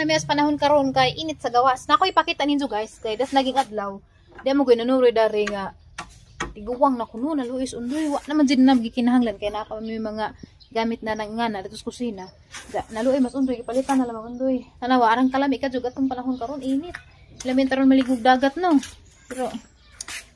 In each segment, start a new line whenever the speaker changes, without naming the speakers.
lamias panahon karon kay init sa gawas. Nako ipakita ninyo guys kay das naging adlaw. Di mo ginanuroy dari nga tiguwang na kuno na luis undoy wa naman jud na gikinahanglan kay naka may mga gamit na nga na dito sa kusina. Naluoy mas undoy gipalitan na lamang undoy. Tanawa arang kalami ka jud atong panahon karon init. Lamin taron maligog dagat no. Pero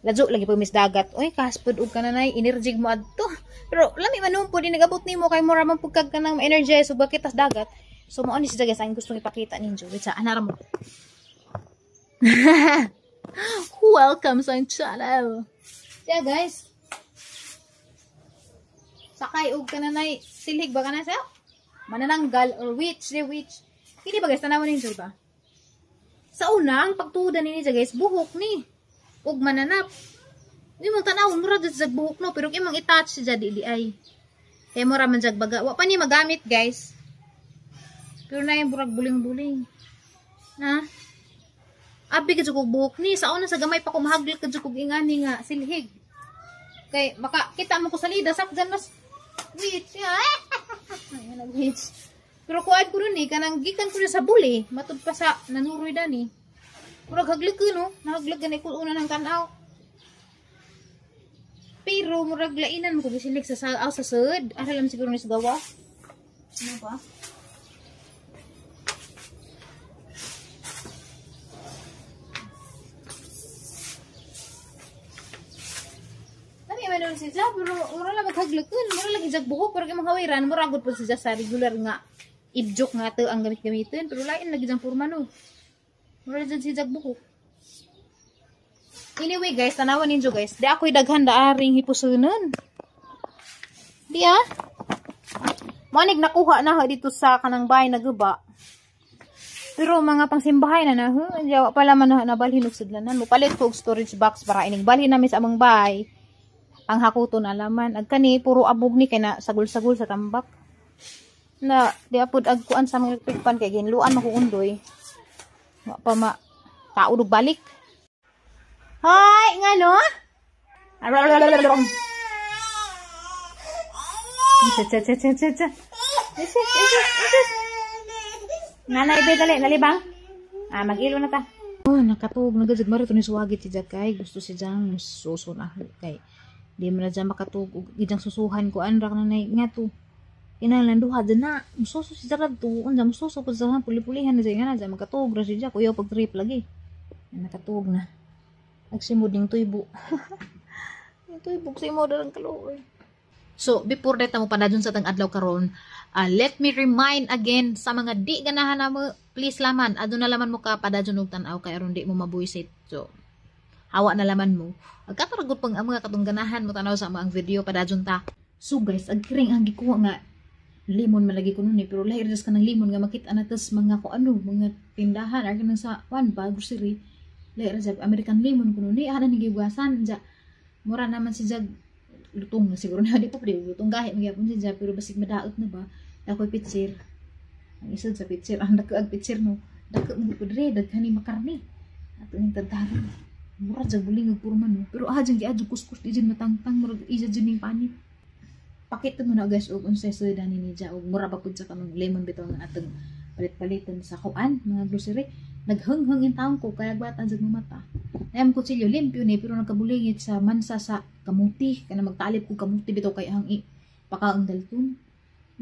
ladyo lagi pag mis dagat. Oy kaspud og kananay energy mo adto. Pero lami man pud nagabot nimo kay mura man pugkag ka nang energize ug bakit tas dagat. So mo ani siya guys ang gustong ipakita ninyo. Wait sa anara mo. Welcome sa channel. Yeah guys. Sakay og kananay silhig ba kana sa? Manananggal or witch, the witch. Hindi ba guys tanawon ninyo ba? Sa una ang pagtuda ni guys buhok ni ug mananap. Di mo tanawon mura jud sa buhok no pero imong i-touch siya di ay. Kay mura man jag baga. Wa pa ni magamit guys. Pero na yung burag buling-buling. Na? Abi ka jud buhok ni sa una sa gamay pa ko mahaglit ka jud ingani nga silhig. Kay maka kita mo ko salida sak dyan mas witch. Ay nag witch. Pero kuad ko rin kanang gikan ko sa buli matud pa sa nanuroy dani. Murag haglig ko no, nahaglig gani ko una ng tanaw. Pero murag lainan mo ko bisilig sa sud. Alam siguro ni sa gawa. Ano ba? Meron siya, pero mura lang maghaglakan, mura lang ijag buhok, pero kay mga hawiran, mura agad po siya sa regular nga ibjok nga to ang gamit-gamitin, pero lain lagi dyan forma no. Mura dyan siya buhok. Anyway guys, tanawan ninyo guys, di ako'y daghan daaring hipusunan. Di manig nakuha na dito sa kanang bahay na guba. Pero mga pangsimbahay na jawa pala man nabalhin og sudlanan, mupalit ko og storage box para ining balhin namin sa among bahay. Ang hakuton alaman ag kani puro abog ni kay na sagol-sagol sa tambak na di apod ag kuan sa mga electric pan kay ginluan makuundoy wa pa ma taud og balik. Hoy ngano nanay be dali nalibang mag-ilo na ta. Nakatug nagajud maro to ni suwagit si Jakay gusto si Jang suso na kay di man na dyan makatug gidang susuhan ko anra ka na nga to kinahanglan duha dyan na mususo si Jarad to unja mususo ko sa puli-pulihan na dyan nga na dyan makatug ra si Jack kuyaw pag trip lagi nakatug na nagsimod yung tuybo yung tuybo simod ang kaluoy. So before that mo pa na dyan sa tang adlaw karon let me remind again sa mga di ganahan na mo please laman aduna laman mo ka padadyon og tan-aw kay aron di mo mabuisit. So hawa na laman mo. Agkataragot pang mga katungganahan mo tanaw sa mga video padadyon ta. So guys, agkiring ang gikuha nga limon malagi ko nun pero lahir just ka ng limon nga makita na tas mga ko ano, mga tindahan ar kanang sa one pa grocery. Lahir sa American lemon ko nun ana ni gibugasan ja. Mura naman si Jag lutong na siguro na di pa pre lutong gahi magyapon si Jag pero basig madaot na ba. Ako'y pitser. Ang isod sa pitser ang dako pitser no. Dako mo ko dire daghan ni makarni. Ato ning tantaran. Murag jag buling og puro man pero ajang giadyo kuskus di jud matangtang murag ija jud ning panit. Pakita mo na guys og unsay sudan ni Nija og mura pa pud sa kanang lemon bitaw nga atong palit-palitan sa kuan mga grocery. Naghengheng in taong ko kaya batan jud mo mata. Ayam ko silyo limpyo ni pero nagkabulingit sa mansa sa kamuti kana magtalip ko kamuti bitaw kay ang pakaang dalton.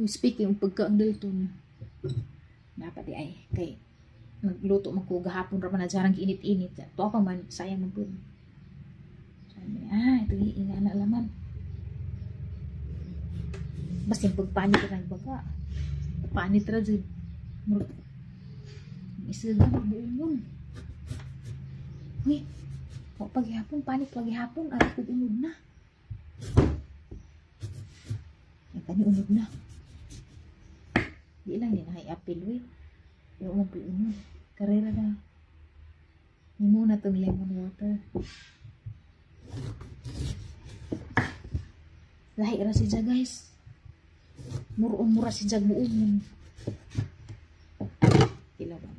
Speaking of pagkaang dalton. Dapat di ay kay nagluto man ko gahapon ra man na jarang init-init. To pa man sayang man pud. Sabi ito ina na laman. Basta yung pagpanit ra baga. Panit ra jud. Isa na buong. Uy. O paghihapon panit paghihapon ay ko unod na. Ay kani unod na. Di lang din ay apil we. Pero mo unod. Karera na. Hindi muna itong lemon water. Lahi ra si Jag guys. Mura si Jag buong. Kila ba?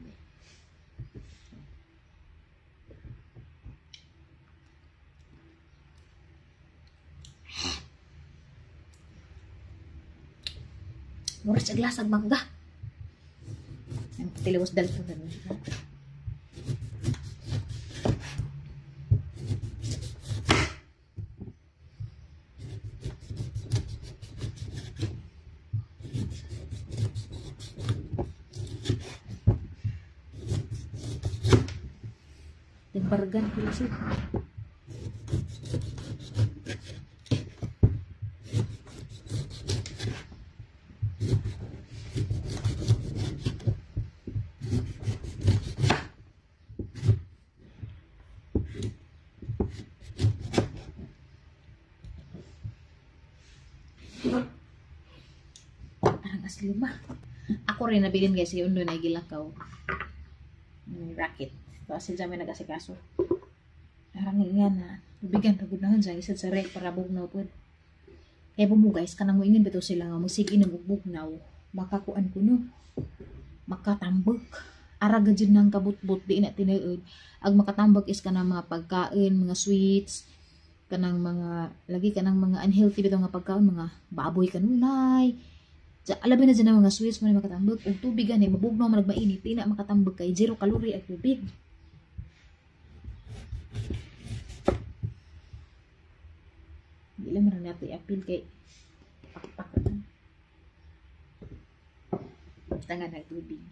Mura siya glasag mangga. Tiliwas dalto na. Yung bargan ko siya. Parang asli ba? Ako rin nabilin guys, yung doon ay gilakaw. Racket. Kasi dyan may nag-asikaso. Harangin nga na. Bigyan na gudnahon dyan. Isad sa rek para bugnaw po. Kaya po mo guys, kanang mo ingin bito sila nga. Magsige na bugnaw. Makakuan ko no. Makatambok. Araga dyan ng kabutbut. Di na tinaod. Ag makatambok is kanang mga pagkain, mga sweets. Kanang mga, lagi kanang mga unhealthy bito nga pagkain. Mga baboy kanunay. Alabi na dyan ang mga sweets mo na makatambok. Kung tubig gani, mabugnaw man nagmainit. Di na makatambok kay 0 calorie at tubig. Hindi lang marang natin i-appeal kay pakpak lang. Tangan ng tubig.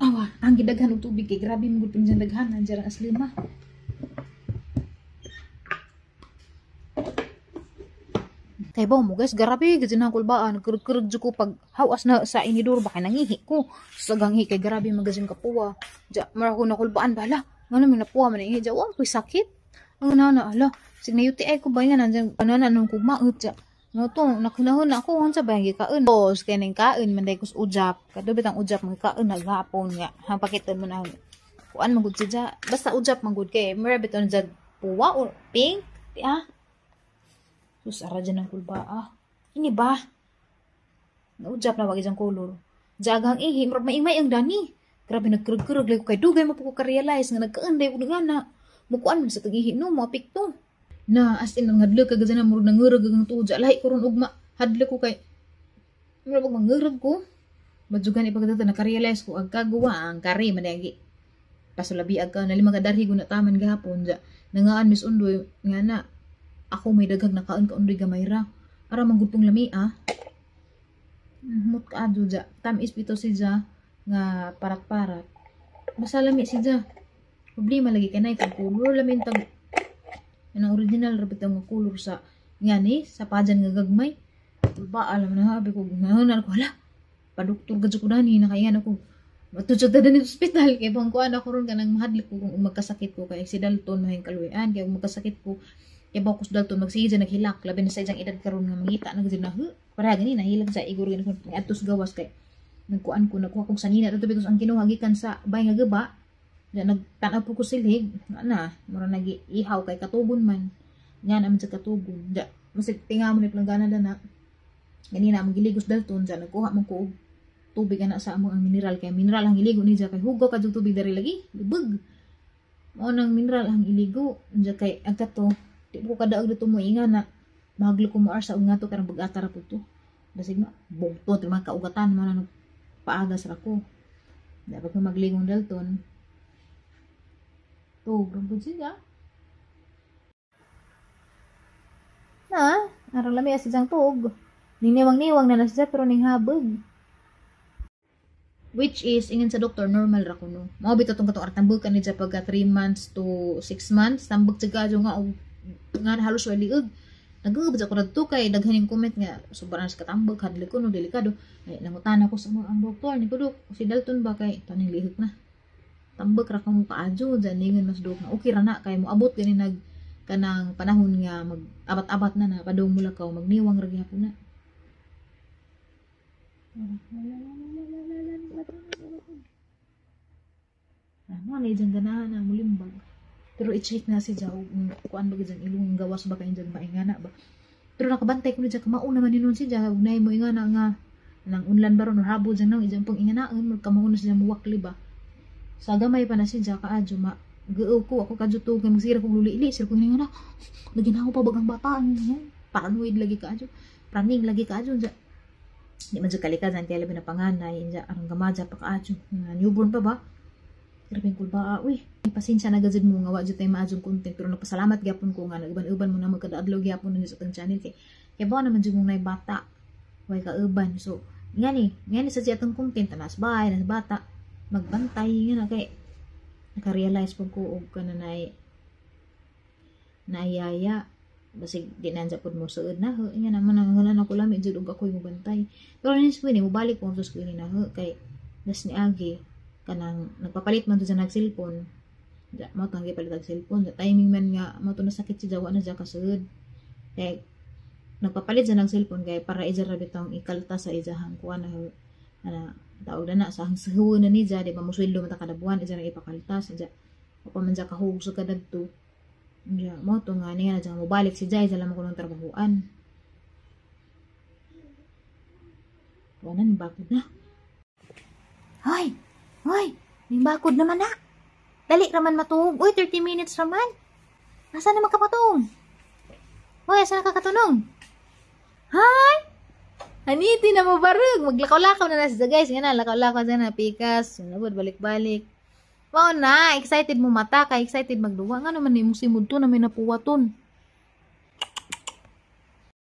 Awa, ang gidaghan ng tubig kay grabe mo gud dyan daghan. Nandiyan ang aslima. Kay ba mo guys, grabe gid na kulbaan, kurud-kurud ko pag hawas na sa inidor ba kay nangihi ko. Sagang hi kay grabe magazin kapuwa. Ja mara ko na kulbaan bala. Ngano man napuwa man ihi ja wa koy sakit. Ang na ala, sig na UTI ko ba nga nandiyan kanana nung kumaot ja. No to nakunahon ako unsa ba gi kaon. Boss kay ning kaon man day kus ujap. Kadto bitang ujap mga kaon naghapon nga. Ha pakiton mo na. Kuan magud siya. Basta ujap magud kay mara biton ja puwa or pink. Ti sus, ara dyan ang kulba, Ini ba? Naudjap na wag isang kolor. Jagang ihi, maing-may ang dani. Grabe, nagkurug-kurug lang ko kay dugay mo po ko ka-realize nga nagkaanday ko nga na. Mukuan mo sa tagihi, no, mapik to. Na, as in, ang hadlo ka gaza na murag nangurag ang tuja. Lahi ko ron ugma, hadlo ko kay, murag mangurag ko. Madjugan ipagdata, naka-realize ko, agkagawa ang kari, managi. Pasulabi agka, nalimang kadarhi ko na taman gahapon, ja. Nangaan, Miss Undoy, nga na, ako may dagag na kaon ka undoy gamay ra. Ara manggutong lami Mut ka adyo ja. Tamis pito si ja nga parat-parat. Basta lami si ja. Problema lagi kanay kag kulor lamin tag. Ang original rabit ang kulor sa ngani sa pajan nga gagmay. Ba alam na habi ko ngayon ko hala. Padoktor gadyo ko dani nakaingan ako. Matudjod na din sa ospital kay bang kuan ako ron kanang mahadlik ko kung magkasakit ko kay si Dalton mahing kaluyan kay magkasakit ko. Kaya bakos dalton magsige naghilak labi na sa isang edad karon nga mangita na gid na para gani nahilag sa igor gani kun atos gawas kay nagkuan ko nakuha kong sanina ato bitos ang kinuha gikan sa bay nga gaba ya nagtanaw po ko silhig na mura nagi ihaw kay katubon man nya naman sa katubon da masig tinga mo ni planggana na ganina ang giligos dalton sa nagkuha man ko tubig ana sa among ang mineral kay mineral ang iligo ni kay hugaw ka tubig dari lagi lubog mo nang mineral ang iligo nya kay agkato di ko kadaog dito mo inga na mahaglo ko mo sa unga to karang bag-atara po to basig na bugto ti mga kaugatan man ano paagas ra ko dapat ko magligong dalton to gambod siya na arang lami asijang tug niniwang-niwang na siya pero ning habog which is ingin sa doktor normal ra ko no mao bitaw tong katong artambog kan ni pagka 3 months to 6 months tambog siya nga halos wali liug nagugubad ako na to kay daghaning comment nga sobrang sa katambog hadli ko no delikado ay nangutan ako sa mga ang doktor ni ko dok si Dalton ba kay taning lihok na tambog ra kang paadyo janingon mas dok na okay ra na kay mo abot gani nag kanang panahon nga mag abat-abat na padung mula ka magniwang ra gyapon na ano ni jang ganahan ang mulimbag pero i-check na si Jaw kuan ba gyud ilong gawas ba kay jang maingana ba pero nakabantay ko ni Jaw kamao naman ninon si Jaw ugnay mo ingana nga nang unlan baron or habo jang nang ijang pang inganaon magkamao na siya muwakli ba sa gamay pa na si Jaw kaadyo ma gaaw ko ako kadyo to kay magsira kog luli-ili sir ko ingana naginaw pa bagang bata paranoid lagi kaadyo praning lagi ka adyo dya. Di man dya kalikad sa tiya labi na panganay, dya arang gamadya pa ka adyo. Newborn pa ba? Grabe kul ba, uy, pasensya na gazid mo nga wa jud tay maadjong content pero nagpasalamat gyapon ko nga nag-uban-uban mo na magkadaadlaw gyapon na sa tong channel kay ba naman jud mong nay bata. Way ka uban. So, ngani sa atong content nas bahay, nas bata, magbantay nga na kay naka-realize pag ko og kananay naayaya basig di nandiya pod mo suod na ho nga naman nangulan ako lami jud og ako'y mobantay pero nis ko ni mobalik ko sa school ni na ho kay nas ni agi kanang nagpapalit man to sa nag-cellphone mo tang gipalit og cellphone the timing man nga mo to nasakit si jawa na siya kasud kay nagpapalit sa nag-cellphone kay para ija ra bitong ikalta sa ijahang kuan na ana tawag na sa hangsuhon na ni ja di ba mo sweldo man ta kada buwan ija ra ipakaltas ija pa man ja kahug sa kadadto ja mo to nga niya na mo balik si Jai sa lamang ko ng trabahoan wala ni bakod na hoy may bakod naman na dali raman matug uy 30 minutes raman nasa na magkapatong hoy asa nakakatunong hay haniti na mo barug maglakaw-lakaw na sa guys nga na lakaw-lakaw na pikas sunod balik-balik mao na excited mo mata kay excited magduwa nga naman imong simud to na may napuwaton